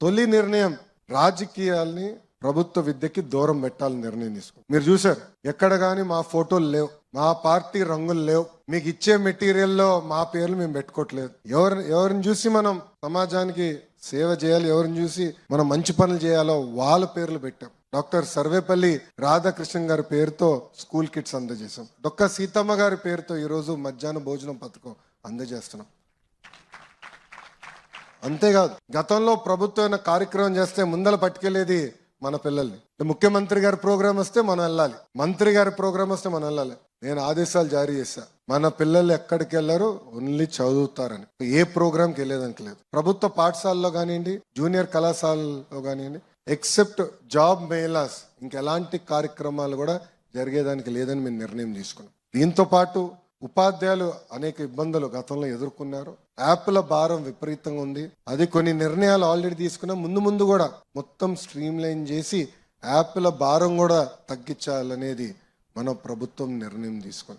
తొలి నిర్ణయం రాజకీయాల్ని ప్రభుత్వ విద్యకి దూరం పెట్టాలని నిర్ణయం తీసుకున్నాం. మీరు చూసారు, ఎక్కడ కానీ మా ఫోటోలు లేవు, మా పార్టీ రంగులు లేవు, మీకు ఇచ్చే మెటీరియల్లో మా పేర్లు మేము పెట్టుకోవట్లేదు. ఎవరిని చూసి మనం సమాజానికి సేవ చేయాలి, ఎవరిని చూసి మనం మంచి పనులు చేయాలో వాళ్ళ పేర్లు పెట్టాం. డాక్టర్ సర్వేపల్లి రాధాకృష్ణన్ గారి పేరుతో స్కూల్ కిట్స్ అందజేశాం. డొక్క సీతమ్మ గారి పేరుతో ఈరోజు మధ్యాహ్న భోజనం పథకం అందజేస్తున్నాం. అంతేకాదు, గతంలో ప్రభుత్వం కార్యక్రమం చేస్తే ముందల పట్టుకెళ్లేది మన పిల్లల్ని. ముఖ్యమంత్రి గారి ప్రోగ్రాం వస్తే మనం వెళ్ళాలి, మంత్రి గారి ప్రోగ్రాం వస్తే మనం వెళ్ళాలి. నేను ఆదేశాలు జారీ చేశా, మన పిల్లలు ఎక్కడికి వెళ్ళారు, ఓన్లీ చదువుతారని. ఏ ప్రోగ్రాంకి వెళ్ళేదానికి లేదు. ప్రభుత్వ పాఠశాలలో కానివ్వండి, జూనియర్ కళాశాలలో కానివ్వండి, ఎక్సెప్ట్ జాబ్ మేళాస్ ఇంకెలాంటి కార్యక్రమాలు కూడా జరిగేదానికి లేదని మేము నిర్ణయం తీసుకున్నాం. దీంతో పాటు ఉపాధ్యాయులు అనేక ఇబ్బందులు గతంలో ఎదుర్కొన్నారు. యాప్ల భారం విపరీతంగా ఉంది. అది కొన్ని నిర్ణయాలు ఆల్రెడీ తీసుకున్నాం. ముందు కూడా మొత్తం స్ట్రీమ్ లైన్ చేసి యాప్ల భారం కూడా తగ్గించాలనేది మన ప్రభుత్వం నిర్ణయం తీసుకుంది.